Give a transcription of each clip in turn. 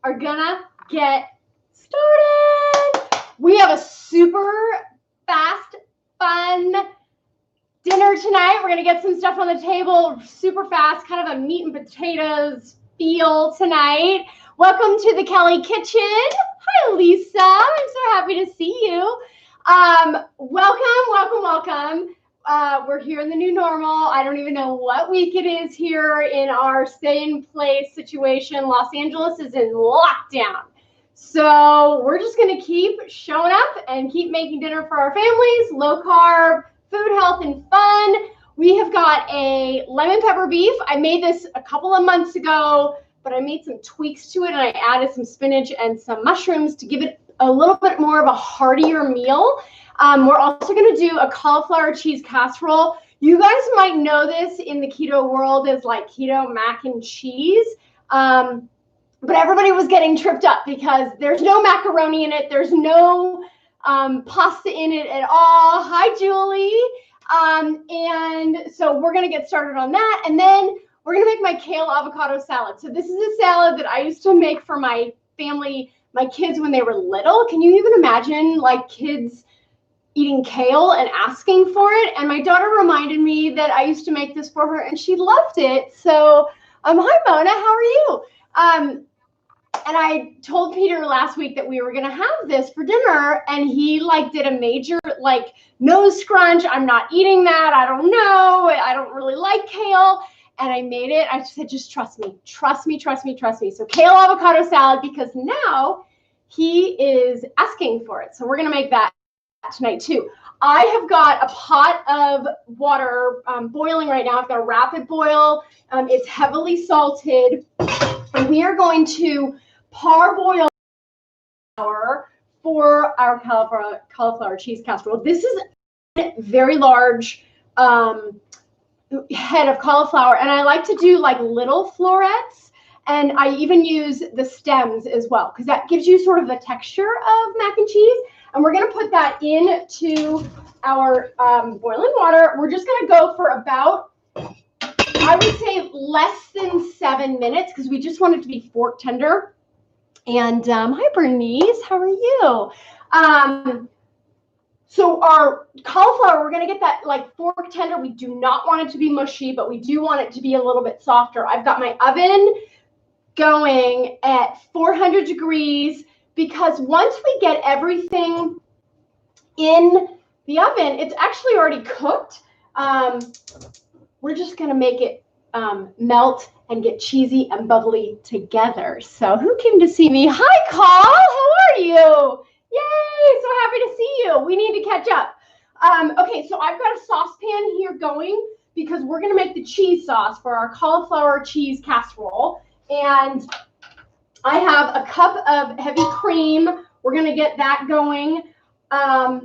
are gonna get started. We have a super fast, fun dinner tonight. We're gonna get some stuff on the table super fast, kind of a meat and potatoes feel tonight. Welcome to the Kelly Kitchen. Hi, Lisa. I'm so happy to see you. Welcome. We're here in the new normal. I don't even know what week it is here in our stay-in-place situation. Los Angeles is in lockdown. So we're just going to keep showing up and keep making dinner for our families, low carb, food, health, and fun. We have got a lemon pepper beef. I made this a couple of months ago, but I made some tweaks to it and I added some spinach and some mushrooms to give it a little bit more of a heartier meal. We're also going to do a cauliflower cheese casserole. You guys might know this in the keto world as like keto mac and cheese. But everybody was getting tripped up because there's no macaroni in it. There's no pasta in it at all. Hi, Julie. And so we're going to get started on that. And then we're going to make my kale avocado salad. So this is a salad that I used to make for my family, my kids when they were little. Can you even imagine like kids eating kale and asking for it? And my daughter reminded me that I used to make this for her and she loved it. So hi, Mona, how are you? And I told Peter last week that we were going to have this for dinner and he like did a major like nose scrunch. I'm not eating that. I don't know. I don't really like kale. And I made it. I said, just trust me. So kale avocado salad, because now he is asking for it. So we're going to make that tonight too. I have got a pot of water boiling right now. I've got a rapid boil. It's heavily salted. And we are going to parboil for our cauliflower cheese casserole. This is a very large head of cauliflower, and I like to do like little florets, and I even use the stems as well because that gives you sort of the texture of mac and cheese. And we're going to put that into our boiling water. We're just going to go for about, I would say, less than 7 minutes because we just want it to be fork tender. And hi, Bernice. How are you? So our cauliflower, we're going to get that like fork tender. We do not want it to be mushy, but we do want it to be a little bit softer. I've got my oven going at 400 degrees because once we get everything in the oven, it's actually already cooked. We're just going to make it melt and get cheesy and bubbly together. So who came to see me? Hi, Carl. How are you? Yay. So happy to see you. We need to catch up. Okay, so I've got a saucepan here going because we're going to make the cheese sauce for our cauliflower cheese casserole. And I have a cup of heavy cream. We're going to get that going. I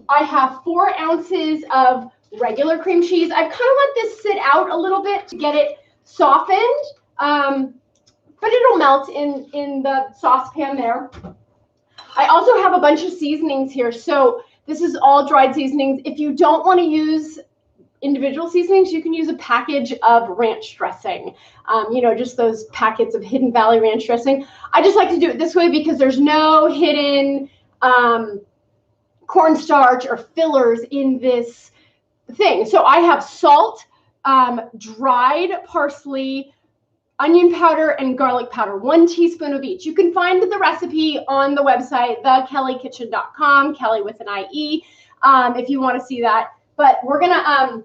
have 4 ounces of regular cream cheese. I've kind of let this sit out a little bit to get it softened, but it'll melt in the saucepan there. I also have a bunch of seasonings here. So this is all dried seasonings. If you don't want to use individual seasonings, you can use a package of ranch dressing. Just those packets of Hidden Valley ranch dressing. I just like to do it this way because there's no hidden cornstarch or fillers in this thing. So I have salt, dried parsley, onion powder, and garlic powder, 1 teaspoon of each. You can find the recipe on the website, thekellykitchen.com, Kelly with an IE, if you want to see that. But we're going to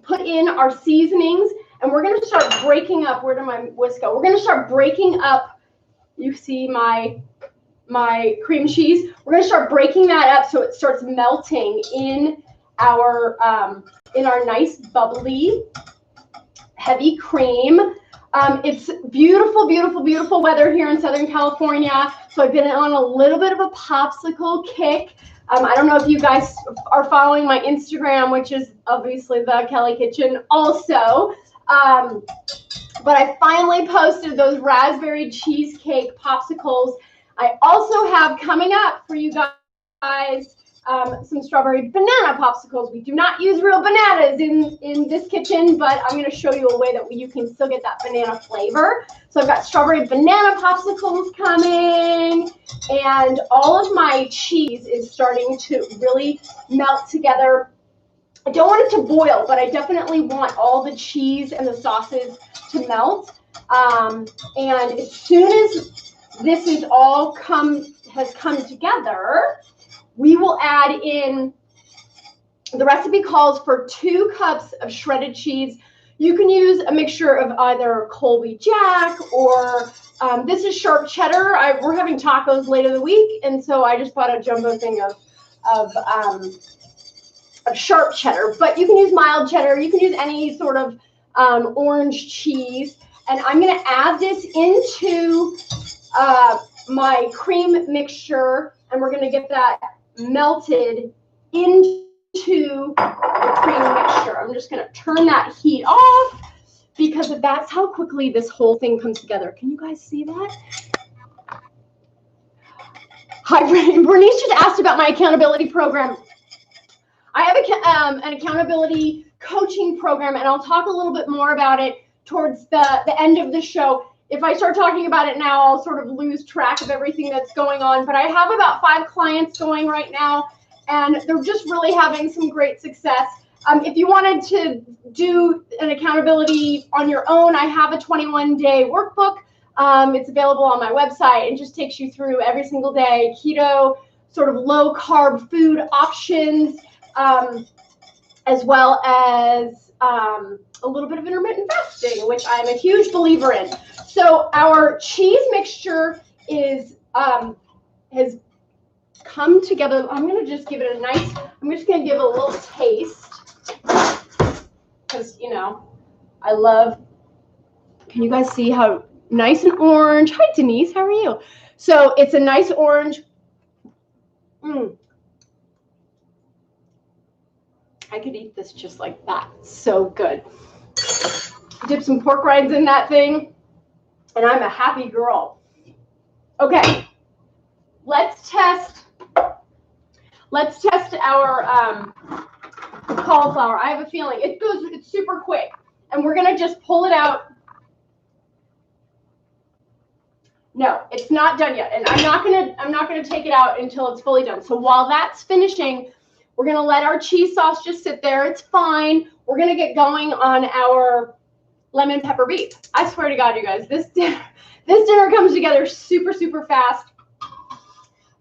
put in our seasonings, and we're going to start breaking up. Where did my whisk go? We're going to start breaking up. You see my cream cheese. We're going to start breaking that up so it starts melting in our nice bubbly heavy cream. It's beautiful, beautiful, beautiful weather here in Southern California. So I've been on a little bit of a popsicle kick. I don't know if you guys are following my Instagram, which is obviously the Kelly Kitchen also. But I finally posted those raspberry cheesecake popsicles. I also have coming up for you guys some strawberry banana popsicles. We do not use real bananas in this kitchen, but I'm going to show you a way that you can still get that banana flavor. So I've got strawberry banana popsicles coming, and all of my cheese is starting to really melt together. I don't want it to boil, but I definitely want all the cheese and the sauces to melt. And as soon as this is all has come together, we will add in, the recipe calls for 2 cups of shredded cheese. You can use a mixture of either Colby Jack or this is sharp cheddar. We're having tacos later in the week, and so I just bought a jumbo thing of sharp cheddar. But you can use mild cheddar. You can use any sort of orange cheese. And I'm going to add this into my cream mixture, and we're going to get that melted into the cream mixture. I'm just going to turn that heat off because that's how quickly this whole thing comes together. Can you guys see that? Hi, Bernice just asked about my accountability program. I have an accountability coaching program, and I'll talk a little bit more about it towards the end of the show. If I start talking about it now, I'll sort of lose track of everything that's going on. But I have about 5 clients going right now, and they're just really having some great success. If you wanted to do an accountability on your own, I have a 21-day workbook. It's available on my website. It just takes you through every single day, keto, sort of low-carb food options, as well as a little bit of intermittent fasting, which I'm a huge believer in. So our cheese mixture is has come together. I'm going to just give it a nice, I'm just going to give it a little taste because, you know, I love, can you guys see how nice and orange? Hi, Denise, how are you? So it's a nice orange. I could eat this just like that. So good. Dip some pork rinds in that thing, and I'm a happy girl. Okay, let's test our cauliflower. I have a feeling it's super quick, and we're gonna just pull it out. No, it's not done yet, and I'm not gonna take it out until it's fully done. So while that's finishing, we're going to let our cheese sauce just sit there. It's fine. We're going to get going on our lemon pepper beef. I swear to God, you guys, this dinner comes together super, super fast.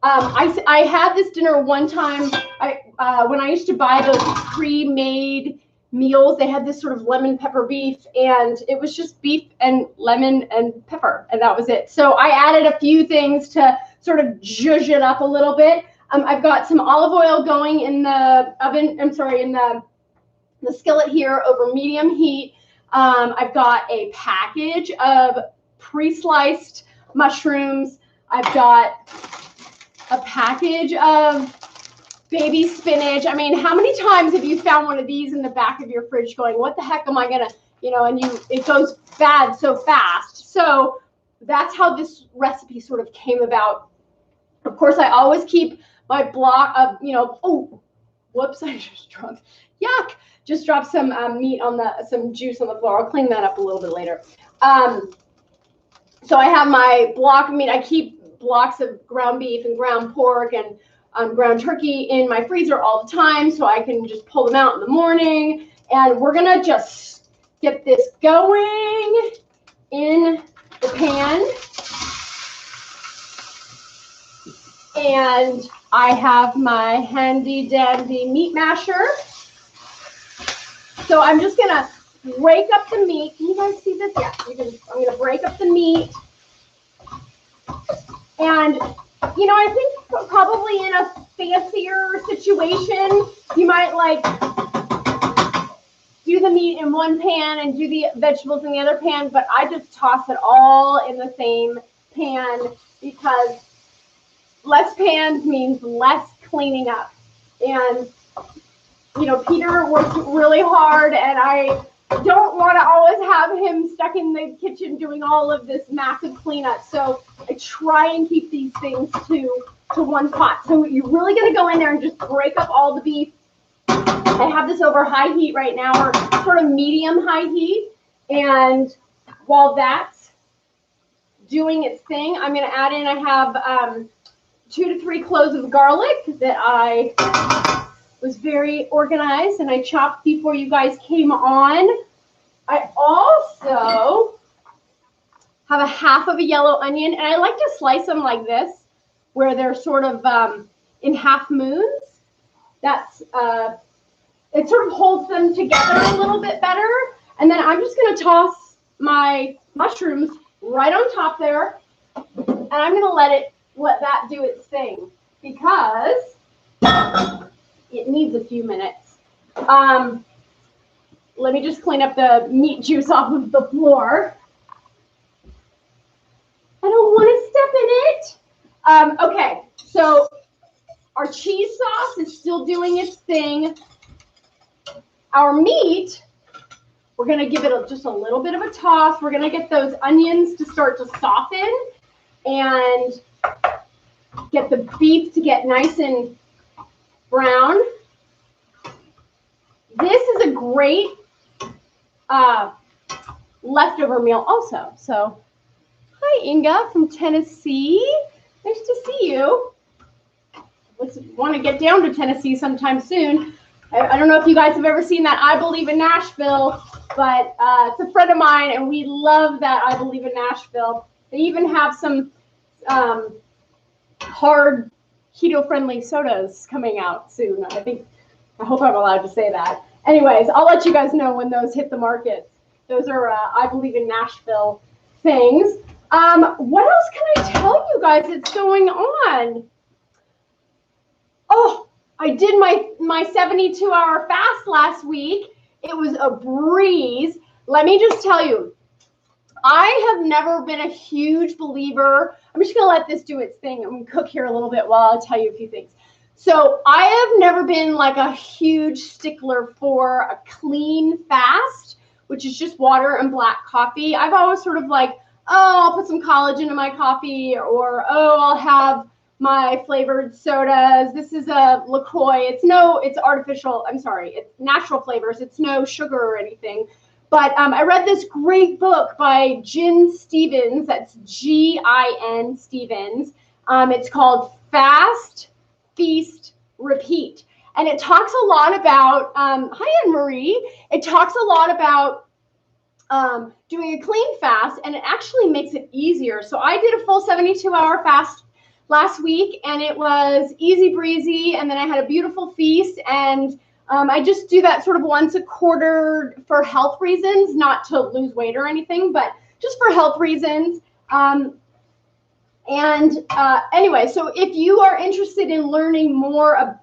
I had this dinner one time when I used to buy those pre-made meals. They had this sort of lemon pepper beef, and it was just beef and lemon and pepper, and that was it. So I added a few things to sort of zhuzh it up a little bit. I've got some olive oil going in the oven. I'm sorry, in the skillet here over medium heat. I've got a package of pre-sliced mushrooms. I've got a package of baby spinach. I mean, how many times have you found one of these in the back of your fridge going, what the heck am I gonna, you know, and it goes bad so fast. So that's how this recipe sort of came about. Of course, I always keep my block of, you know, oh, whoops, I just dropped, yuck, just dropped some meat on some juice on the floor. I'll clean that up a little bit later. So I have my block of meat. I keep blocks of ground beef and ground pork and ground turkey in my freezer all the time, so I can just pull them out in the morning. And we're gonna just get this going in the pan. And I have my handy dandy meat masher. So I'm just gonna break up the meat. Can you guys see this? Yeah, I'm gonna break up the meat. And you know, I think probably in a fancier situation, you might like do the meat in one pan and do the vegetables in the other pan, but I just toss it all in the same pan because less pans means less cleaning up. And, you know, Peter worked really hard, and I don't want to always have him stuck in the kitchen doing all of this massive cleanup. So I try and keep these things to one pot. So you're really going to go in there and just break up all the beef. I have this over high heat right now, or sort of medium high heat. And while that's doing its thing, I'm going to add in, I have 2 to 3 cloves of garlic that I was very organized and I chopped before you guys came on. I also have a half of a yellow onion, and I like to slice them like this, where they're sort of in half moons. That's it sort of holds them together a little bit better. And then I'm just going to toss my mushrooms right on top there, and I'm going to let that do its thing because it needs a few minutes. Let me just clean up the meat juice off of the floor. I don't want to step in it. Okay, so our cheese sauce is still doing its thing. Our meat, we're going to give it just a little bit of a toss. We're going to get those onions to start to soften and get the beef to get nice and brown. This is a great leftover meal also. So, hi Inga from Tennessee. Nice to see you. Let's want to get down to Tennessee sometime soon. I don't know if you guys have ever seen that I Believe in Nashville, but it's a friend of mine, and we love that I Believe in Nashville. They even have some hard keto-friendly sodas coming out soon. I hope I'm allowed to say that. Anyways, I'll let you guys know when those hit the market. Those are I Believe in Nashville things. What else can I tell you guys that's going on? Oh, I did my 72-hour fast last week. It was a breeze. Let me just tell you, I have never been a huge believer. I'm just going to let this do its thing. I'm going to cook here a little bit while I'll tell you a few things. So I have never been like a huge stickler for a clean fast, which is just water and black coffee. I've always sort of like, oh, I'll put some collagen in my coffee, or, oh, I'll have my flavored sodas. This is a LaCroix. It's artificial. I'm sorry. It's natural flavors. It's no sugar or anything. But I read this great book by Gin Stevens. That's Gin Stevens. It's called Fast, Feast, Repeat. And it talks a lot about, hi, Anne-Marie. It talks a lot about doing a clean fast, and it actually makes it easier. So I did a full 72-hour fast last week, and it was easy breezy, and then I had a beautiful feast, and I just do that sort of once a quarter for health reasons, not to lose weight or anything, but just for health reasons. Anyway, so if you are interested in learning more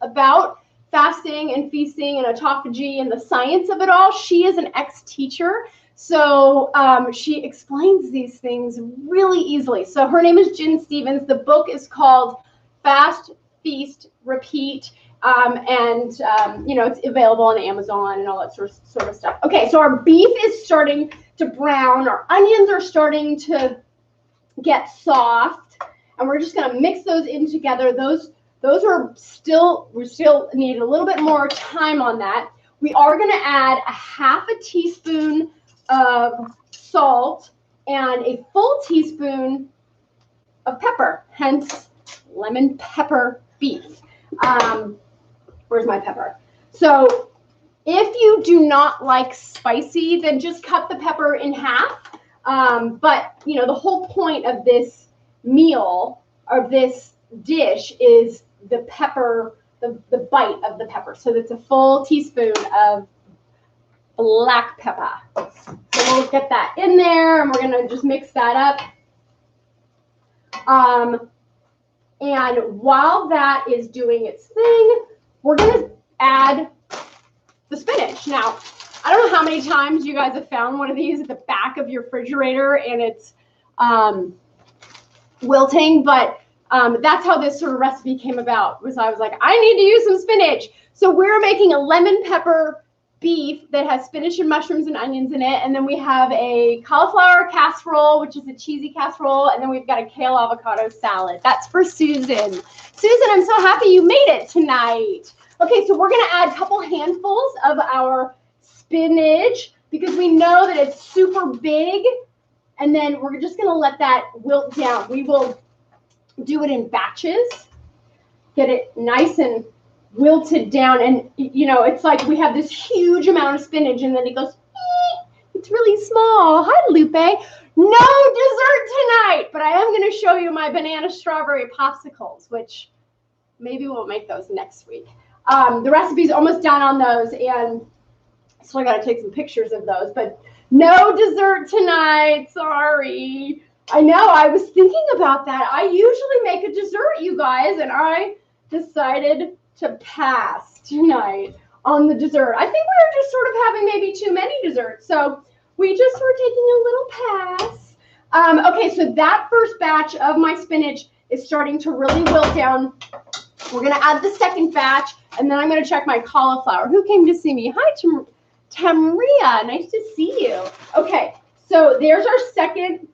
about fasting and feasting and autophagy and the science of it all, she is an ex-teacher. So she explains these things really easily. So her name is Gin Stevens. The book is called Fast, Feast, Repeat. It's available on Amazon and all that sort of stuff. Okay, so our beef is starting to brown. Our onions are starting to get soft. And we're just going to mix those in together. Those are we still need a little bit more time on that. We are going to add a half a teaspoon of salt and a full teaspoon of pepper, hence lemon pepper beef. Where's my pepper? So if you do not like spicy, then just cut the pepper in half. But the whole point of this meal, or this dish, is the pepper, the bite of the pepper. So that's a full teaspoon of black pepper. So we'll get that in there, and we're going to just mix that up. And while that is doing its thing, we're going to add the spinach. Now, I don't know how many times you guys have found one of these at the back of your refrigerator and it's wilting, but that's how this sort of recipe came about. I was like, I need to use some spinach. So we're making a lemon pepper beef that has spinach and mushrooms and onions in it. And then we have a cauliflower casserole, which is a cheesy casserole. And then we've got a kale avocado salad. That's for Susan. Susan, I'm so happy you made it tonight. Okay, so we're going to add a couple handfuls of our spinach because we know that it's super big. And then we're just going to let that wilt down. We will do it in batches, get it nice and wilted down. And, you know, it's like we have this huge amount of spinach and then it goes, it's really small. Hi, Lupe. No dessert tonight, but I am going to show you my banana strawberry popsicles, which maybe we'll make those next week. The recipe's almost done on those, and so I got to take some pictures of those, but no dessert tonight. Sorry. I know. I was thinking about that. I usually make a dessert, you guys, and I decided to pass tonight on the dessert. I think we were just sort of having maybe too many desserts, so we just were taking a little pass. Okay, so that first batch of my spinach is starting to really wilt down. We're going to add the second batch, and then I'm going to check my cauliflower. Who came to see me? Hi, Tamria. Nice to see you. Okay, so there's our second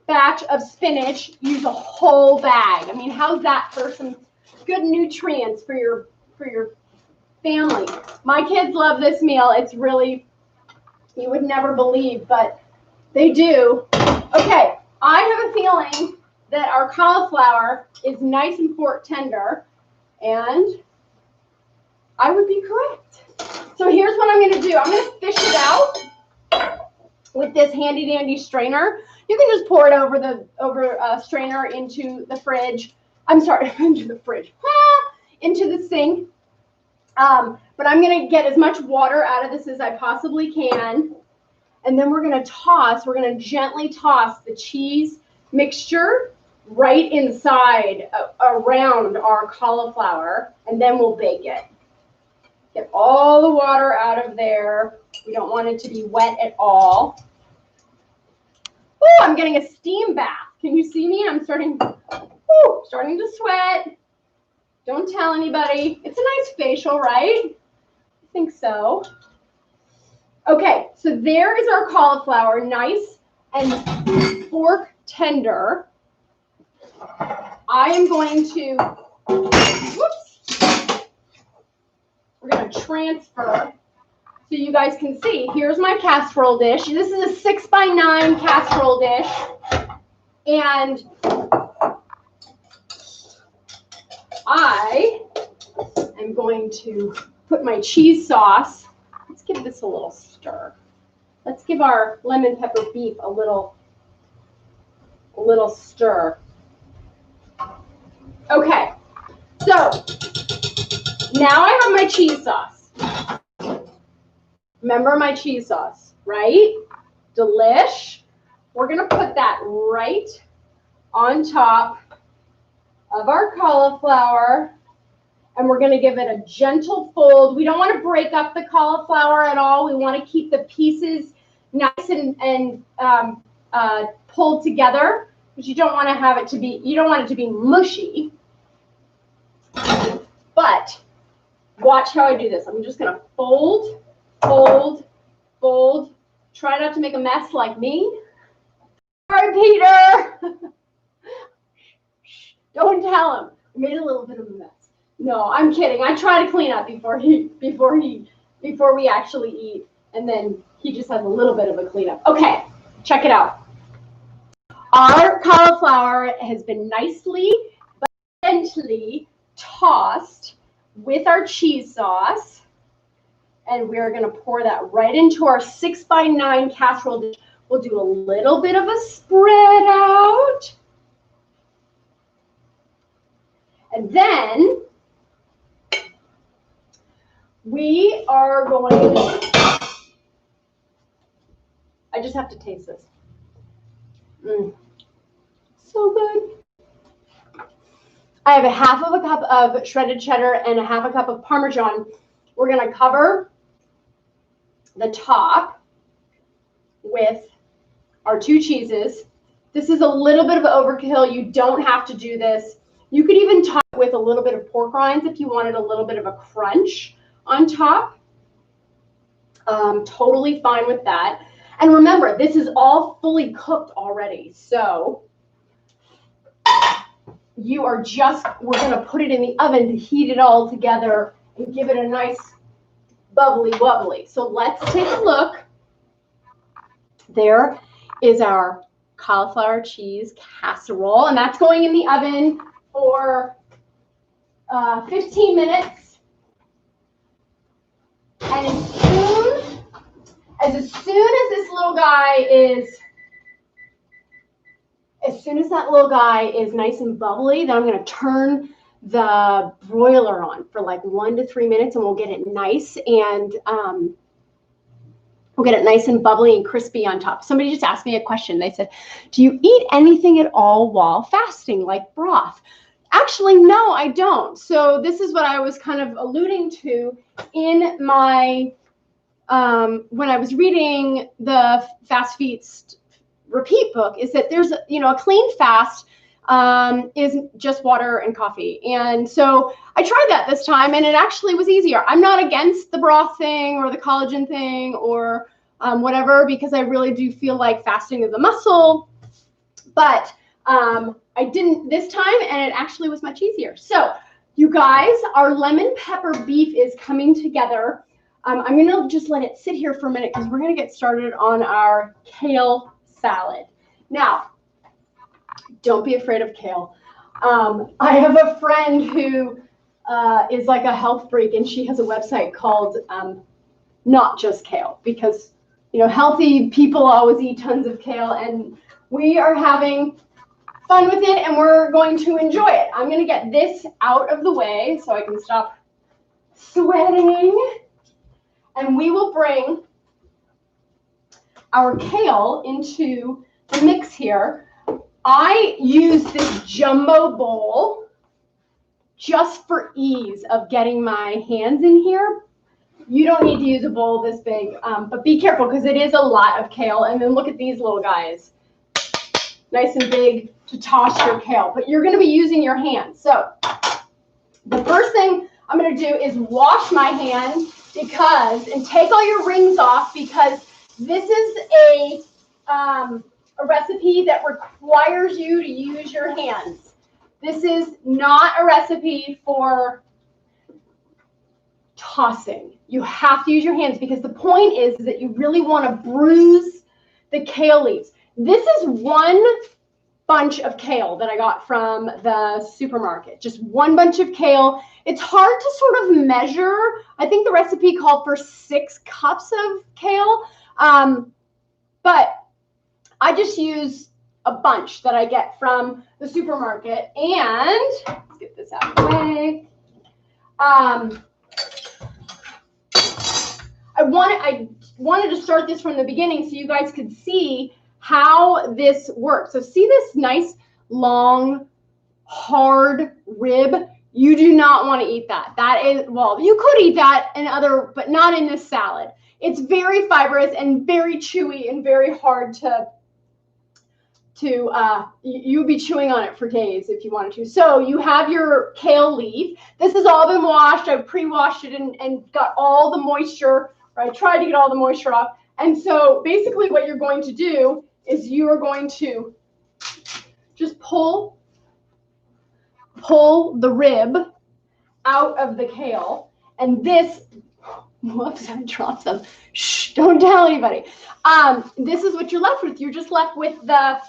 batch of spinach. Use a whole bag. I mean, how's that for some good nutrients for your family? My kids love this meal. It's really, you would never believe, but they do. Okay, I have a feeling that our cauliflower is nice and pork tender, and I would be correct. So here's what I'm going to do. I'm going to fish it out with this handy dandy strainer. You can just pour it over the strainer into the fridge. I'm sorry, into the fridge, into the sink. But I'm going to get as much water out of this as I possibly can. And then we're going to gently toss the cheese mixture right inside around our cauliflower, and then we'll bake it. Get all the water out of there. We don't want it to be wet at all. Oh, I'm getting a steam bath. Can you see me? I'm starting to sweat. Don't tell anybody. It's a nice facial, right? I think so. Okay, so there is our cauliflower, nice and fork tender. I am going to, we're going to transfer so you guys can see. Here's my casserole dish. This is a 6x9 casserole dish. And I am going to put my cheese sauce. Let's give this a little stir. Let's give our lemon pepper beef a little stir. Okay, so now I have my cheese sauce. Remember my cheese sauce, right? Delish. We're going to put that right on top of our cauliflower, and we're going to give it a gentle fold. We don't want to break up the cauliflower at all. We want to keep the pieces nice and pulled together, because you don't want it to be mushy. But watch how I do this. I'm just going to fold, fold, fold. Try not to make a mess like me. Sorry, Peter. Don't tell him. I made a little bit of a mess. No, I'm kidding. I try to clean up before we actually eat, and then he just has a little bit of a cleanup. Okay, check it out. Our cauliflower has been nicely but gently tossed with our cheese sauce, and we're going to pour that right into our 6x9 casserole dish. We'll do a little bit of a spread out, and then we are going to, I just have to taste this. So good. I have a half of a cup of shredded cheddar and a half a cup of Parmesan. We're going to cover the top with our two cheeses. This is a little bit of overkill. You don't have to do this. You could even top it with a little bit of pork rinds if you wanted a little bit of a crunch on top. Totally fine with that. And remember, this is all fully cooked already. So we're going to put it in the oven to heat it all together and give it a nice bubbly wobbly. So let's take a look. There is our cauliflower cheese casserole, and that's going in the oven for 15 minutes. And as soon as this little guy is, as soon as that little guy is nice and bubbly, then I'm going to turn the broiler on for like 1 to 3 minutes, and we'll get it nice and bubbly and crispy on top. Somebody just asked me a question. They said, do you eat anything at all while fasting, like broth? Actually, no, I don't. So this is what I was kind of alluding to in my, when I was reading the Fast Feast Repeat book, is that there's, a clean fast is just water and coffee. And so I tried that this time, and it actually was easier. I'm not against the broth thing or the collagen thing or whatever, because I really do feel like fasting is a muscle, but I didn't this time, and it actually was much easier. So you guys, our lemon pepper beef is coming together. I'm going to just let it sit here for a minute because we're going to get started on our kale salad. Now, don't be afraid of kale. I have a friend who is like a health freak, and she has a website called Not Just Kale, because healthy people always eat tons of kale, and we are having fun with it, and we're going to enjoy it. I'm going to get this out of the way so I can stop sweating, and we will bring our kale into the mix here. I use this jumbo bowl just for ease of getting my hands in here. You don't need to use a bowl this big, but be careful because it is a lot of kale. And then look at these little guys. Nice and big to toss your kale, but you're going to be using your hands. So the first thing I'm going to do is wash my hands and take all your rings off, because this is a recipe that requires you to use your hands. This is not a recipe for tossing. You have to use your hands, because the point is that you really want to bruise the kale leaves. This is one bunch of kale that I got from the supermarket. Just one bunch of kale. It's hard to sort of measure. I think the recipe called for 6 cups of kale, but I just use a bunch that I get from the supermarket. And let's get this out of the way. I wanted to start this from the beginning so you guys could see how this works. So see this nice, long, hard rib? You do not want to eat that. That is, well, you could eat that but not in this salad. It's very fibrous and very chewy and very hard to you'd be chewing on it for days if you wanted to. So you have your kale leaf. This has all been washed. I've pre-washed it and got all the moisture, or I tried to get all the moisture off. And so basically what you're going to do is you are going to just pull the rib out of the kale. And this, whoops, I dropped some. Shh, don't tell anybody. This is what you're left with. You're just left with the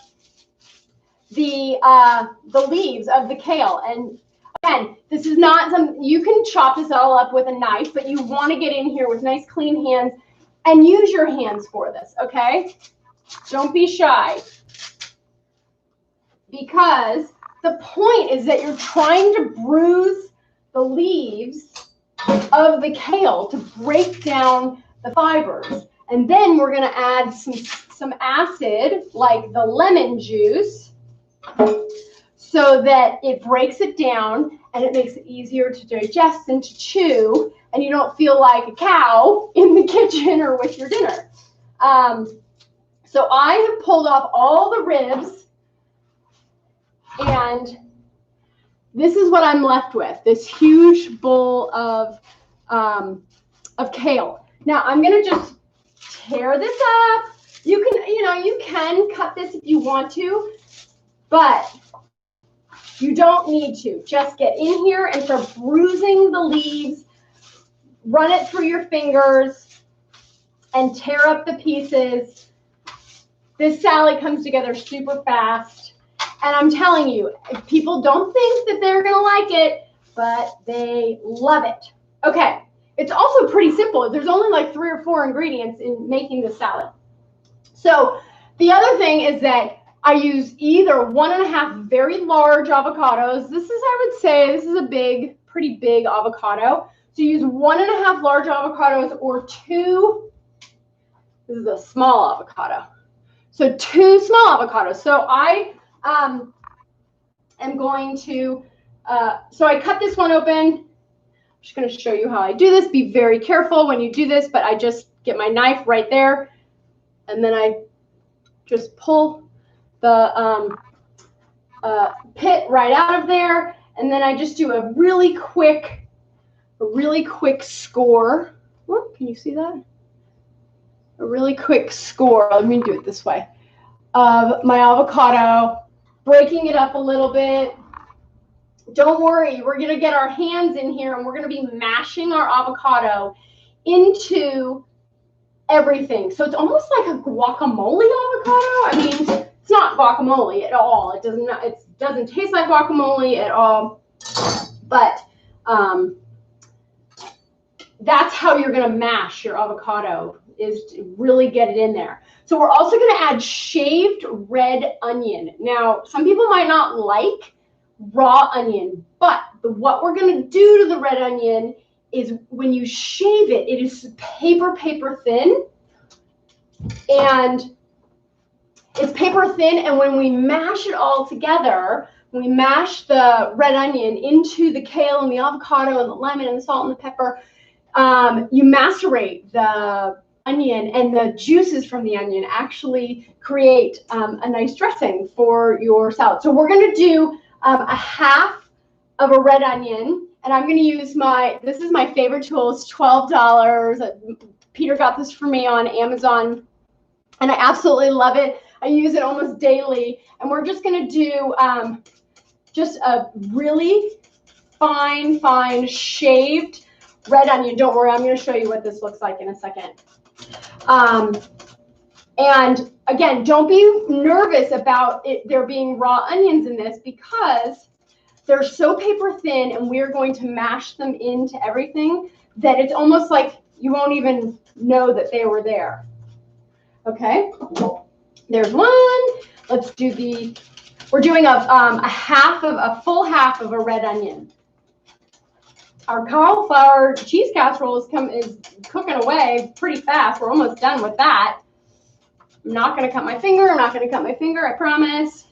leaves of the kale. And again, this is not some, you can chop this all up with a knife, but you want to get in here with nice clean hands and use your hands for this, okay? Don't be shy, because the point is that you're trying to bruise the leaves of the kale to break down the fibers. And then we're going to add some acid, like the lemon juice, so that it breaks it down and it makes it easier to digest and to chew, and you don't feel like a cow in the kitchen or with your dinner. So I have pulled off all the ribs, and this is what I'm left with, this huge bowl of kale. Now I'm gonna just tear this up. You can cut this if you want to, but you don't need to. Just get in here and start bruising the leaves. Run it through your fingers and tear up the pieces. This salad comes together super fast. And I'm telling you, people don't think that they're gonna like it, but they love it. Okay, it's also pretty simple. There's only like 3 or 4 ingredients in making this salad. So the other thing is that I use either 1.5 very large avocados. I would say, this is a pretty big avocado. So use 1.5 large avocados or 2, this is a small avocado. So 2 small avocados. So I am going to, so I cut this one open. I'm just going to show you how I do this. Be very careful when you do this, but I just get my knife right there, and then I just pull the pit right out of there, and then I just do a really quick score. Whoop, can you see that? A really quick score. Let me do it this way. Of my avocado, breaking it up a little bit. Don't worry, we're going to get our hands in here and we're going to be mashing our avocado into everything. So it's almost like a guacamole avocado. I mean, it's not guacamole at all. It doesn't taste like guacamole at all. But that's how you're going to mash your avocado, is to really get it in there. So we're also going to add shaved red onion. Now, some people might not like raw onion, but what we're going to do to the red onion is when you shave it, it is paper thin. And it's paper thin, and when we mash it all together, when we mash the red onion into the kale and the avocado and the lemon and the salt and the pepper, you macerate the onion, and the juices from the onion actually create a nice dressing for your salad. So we're going to do a half of a red onion, and I'm going to use this is my favorite tool. It's $12. Peter got this for me on Amazon, and I absolutely love it. I use it almost daily, and we're just going to do just a really fine shaved red onion. Don't worry, I'm going to show you what this looks like in a second. And again, don't be nervous about there being raw onions in this, because they're so paper thin and we're going to mash them into everything that it's almost like you won't even know that they were there. Okay, there's one. Let's do we're doing a full half of a red onion. Our cauliflower cheese casserole is cooking away pretty fast. We're almost done with that. I'm not going to cut my finger. I promise.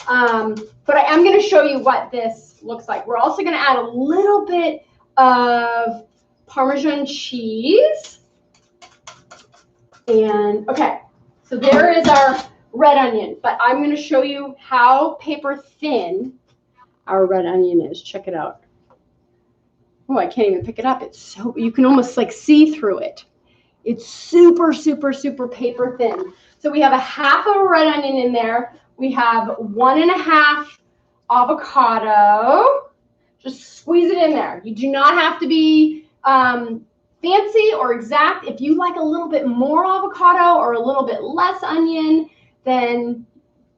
But I am going to show you what this looks like. We're also going to add a little bit of Parmesan cheese. And okay, so there is our red onion. But I'm going to show you how paper thin our red onion is. Check it out. Oh, I can't even pick it up. It's so, you can almost like see through it. It's super paper thin. So we have a half of a red onion in there. We have 1.5 avocado. Just squeeze it in there. You do not have to be fancy or exact. If you like a little bit more avocado or a little bit less onion, then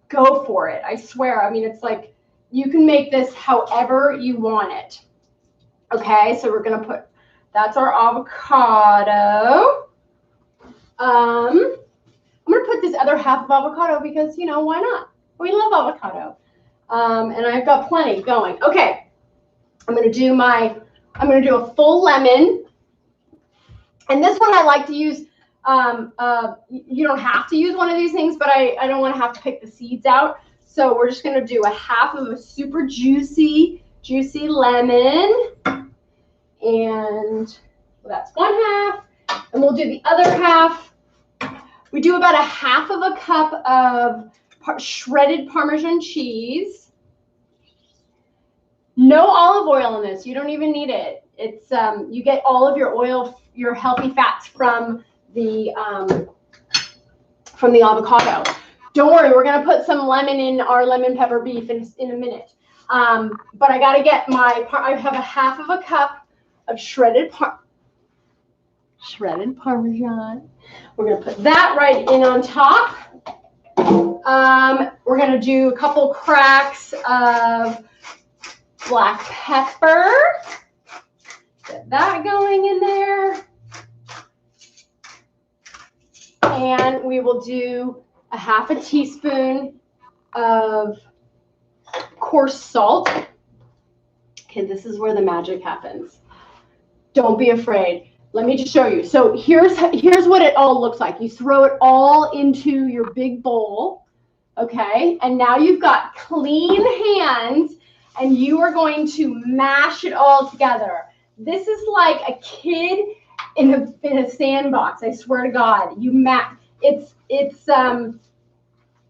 go for it. I swear. I mean, it's like you can make this however you want it. Okay, so we're going to put, that's our avocado. I'm going to put this other half of avocado because, you know, why not? We love avocado. And I've got plenty going. Okay, I'm going to do a full lemon. And this one I like to use, you don't have to use one of these things, but I don't want to have to pick the seeds out. So we're just going to do a half of a super juicy lemon. And that's 1/2. And we'll do the other half. We do about a half of a cup of shredded Parmesan cheese. No olive oil in this. You don't even need it. It's you get all of your oil, your healthy fats from the avocado. Don't worry, we're gonna put some lemon in our lemon pepper beef in a minute. But I gotta get I have a half of a cup of shredded Parmesan. We're gonna put that right in on top. We're gonna do a couple cracks of black pepper. Get that going in there. And we will do a half a teaspoon of coarse salt. Okay, this is where the magic happens. Don't be afraid. Let me just show you. So here's what it all looks like. You throw it all into your big bowl, okay? And now you've got clean hands, and you are going to mash it all together. This is like a kid in a sandbox. I swear to God,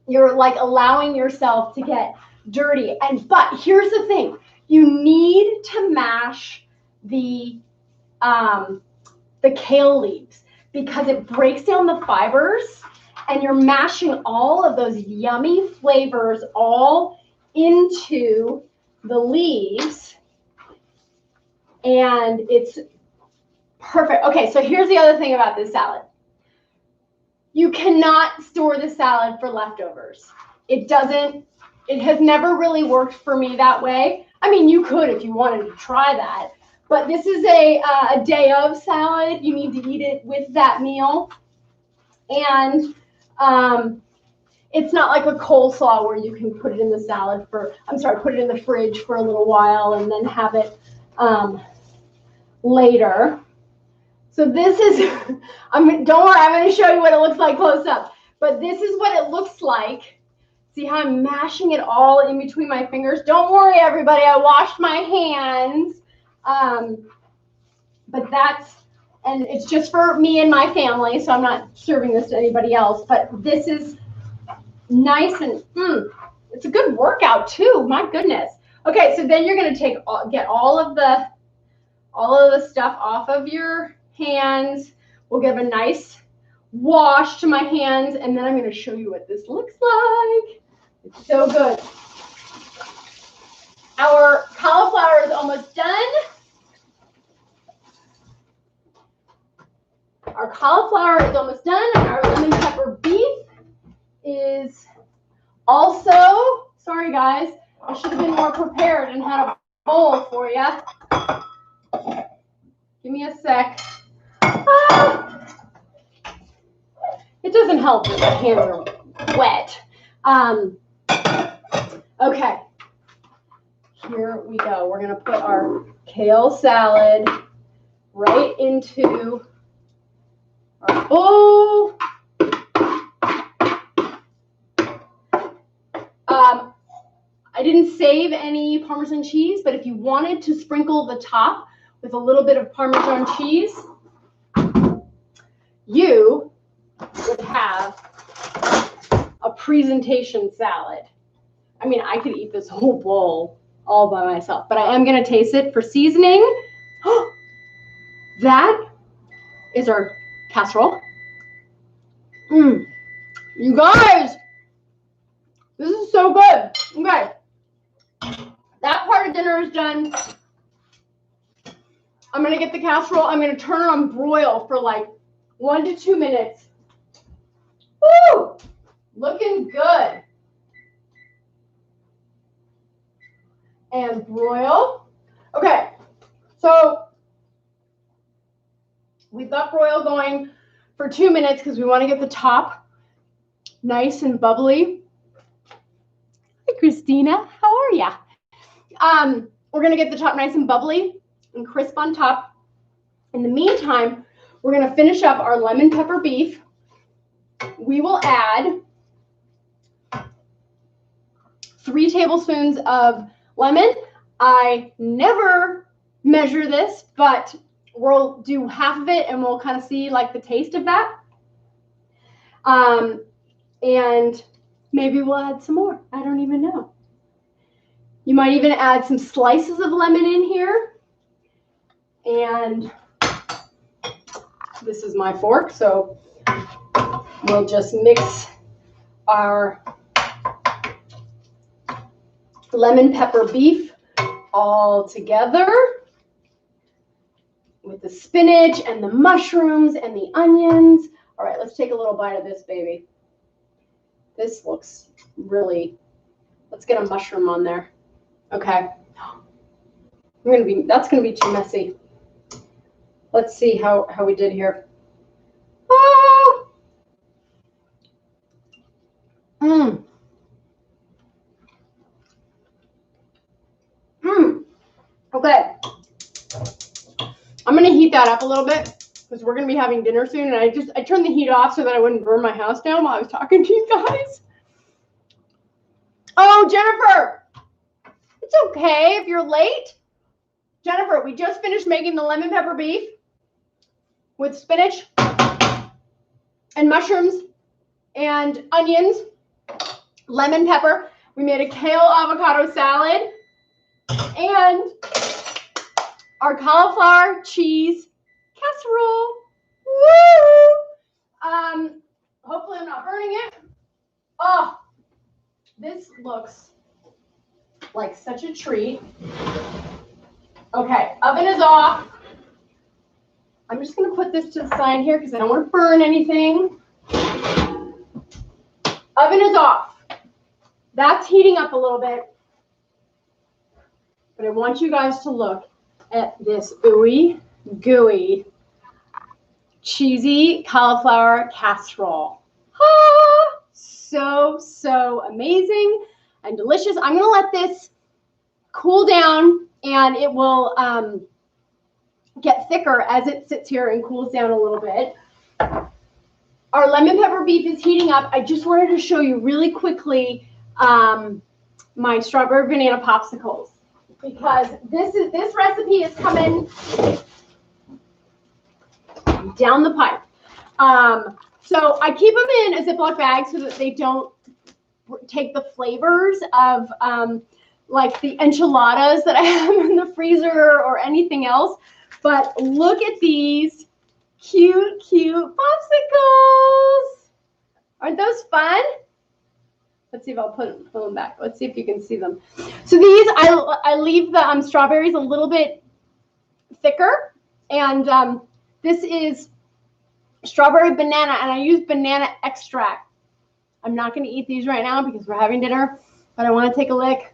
you're like allowing yourself to get dirty. But here's the thing: you need to mash the kale leaves because it breaks down the fibers, and you're mashing all of those yummy flavors all into the leaves, and it's perfect. Okay, so here's the other thing about this salad. You cannot store the salad for leftovers. It has never really worked for me that way. I mean, you could if you wanted to try that, but this is a day of salad. You need to eat it with that meal. And it's not like a coleslaw where you can put it in the put it in the fridge for a little while and then have it later. So this is, don't worry, I'm going to show you what it looks like close up. But this is what it looks like. See how I'm mashing it all in between my fingers? Don't worry, everybody, I washed my hands. But and it's just for me and my family, so I'm not serving this to anybody else. But this is nice, and it's a good workout too. My goodness. Okay, so then you're going to get all of the stuff off of your hands. We'll give a nice wash to my hands, and then I'm going to show you what this looks like. It's so good. Our cauliflower is almost done. Our cauliflower is almost done, and our lemon pepper beef is also, sorry guys, I should have been more prepared and had a bowl for you. Give me a sec. It doesn't help that my hands are wet. Okay, here we go. We're going to put our kale salad right into our bowl. I didn't save any Parmesan cheese, but if you wanted to sprinkle the top with a little bit of Parmesan cheese, you would have a presentation salad. I mean, I could eat this whole bowl all by myself, but I am going to taste it for seasoning. That is our casserole. You guys, this is so good. Okay, that part of dinner is done. I'm going to get the casserole. I'm going to turn it on broil for like 1 to 2 minutes. Woo! Looking good. And broil. Okay, so we've got broil going for 2 minutes because we want to get the top nice and bubbly. Hi, Christina. How are ya? We're going to get the top nice and bubbly and crisp on top. In the meantime, we're going to finish up our lemon pepper beef. We will add 3 tablespoons of lemon. I never measure this, but we'll do half of it and we'll kind of see like the taste of that. And maybe we'll add some more. I don't even know. You might even add some slices of lemon in here. And this is my fork, so we'll just mix our lemon pepper beef all together with the spinach and the mushrooms and the onions. All right, let's take a little bite of this baby. This looks really, let's get a mushroom on there. Okay. That's gonna be too messy. Let's see how we did here. Ah! Mmm. Mmm. Okay. I'm gonna heat that up a little bit because we're gonna be having dinner soon, and I turned the heat off so that I wouldn't burn my house down while I was talking to you guys. Oh, Jennifer, it's okay if you're late. Jennifer, we just finished making the lemon pepper beef with spinach and mushrooms and onions, lemon pepper. We made a kale avocado salad and our cauliflower cheese casserole. Woo! Hopefully I'm not burning it. Oh, this looks like such a treat. Okay, oven is off. I'm just gonna put this to the side here because I don't want to burn anything. Oven is off. That's heating up a little bit. But I want you guys to look at this ooey gooey cheesy cauliflower casserole. Ah, so amazing and delicious. I'm gonna let this cool down and it will get thicker as it sits here and cools down a little bit. Our lemon pepper beef is heating up. I just wanted to show you really quickly my strawberry banana popsicles because this recipe is coming down the pipe. So I keep them in a Ziploc bag so that they don't take the flavors of like the enchiladas that I have in the freezer or anything else. But look at these cute popsicles. Aren't those fun? Let's see if I'll pull them back. Let's see if you can see them. So these, I leave the strawberries a little bit thicker. And this is strawberry banana, and I use banana extract. I'm not going to eat these right now because we're having dinner, but I want to take a lick.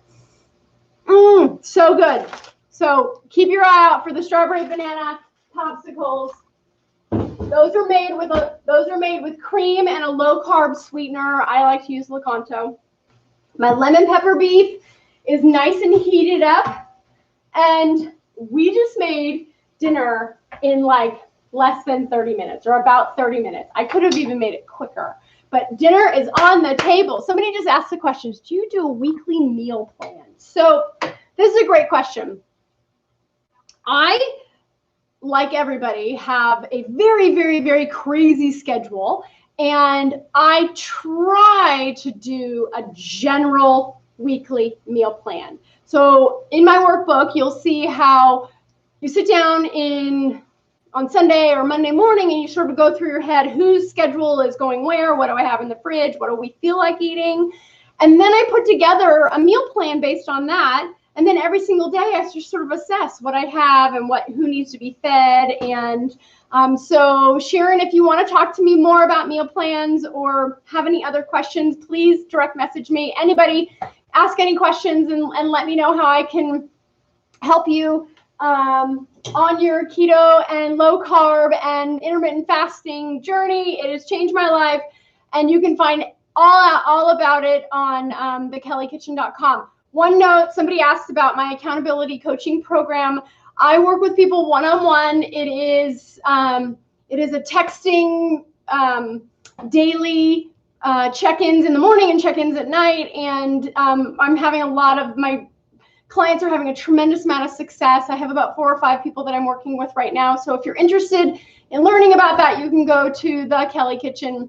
So good. So keep your eye out for the strawberry banana popsicles. Those are made with cream and a low carb sweetener. I like to use Lakanto. My lemon pepper beef is nice and heated up, and we just made dinner in like less than 30 minutes or about 30 minutes. I could have even made it quicker, but dinner is on the table. Somebody just asked the questions, do you do a weekly meal plan? So this is a great question. I, like everybody, have a very crazy schedule, and I try to do a general weekly meal plan. So in my workbook, you'll see how you sit down on Sunday or Monday morning and you sort of go through your head, whose schedule is going where, what do I have in the fridge, what do we feel like eating? And then I put together a meal plan based on that. And then every single day I just sort of assess what I have and who needs to be fed. And so Sharon, if you want to talk to me more about meal plans or have any other questions, please direct message me. Anybody, ask any questions and let me know how I can help you on your keto and low carb and intermittent fasting journey. It has changed my life, and you can find all about it on thekellikitchen.com. One note, somebody asked about my accountability coaching program. I work with people one-on-one. It is a texting daily check-ins in the morning and check-ins at night. And I'm having a lot of my clients are having a tremendous amount of success. I have about 4 or 5 people that I'm working with right now. So if you're interested in learning about that, you can go to the Kelly Kitchen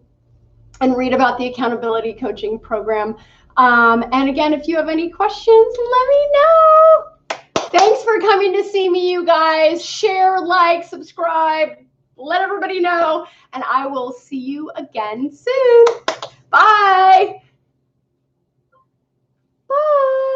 and read about the accountability coaching program. And again, if you have any questions, let me know. Thanks for coming to see me, you guys. Share, like, subscribe, let everybody know, and I will see you again soon. Bye. Bye.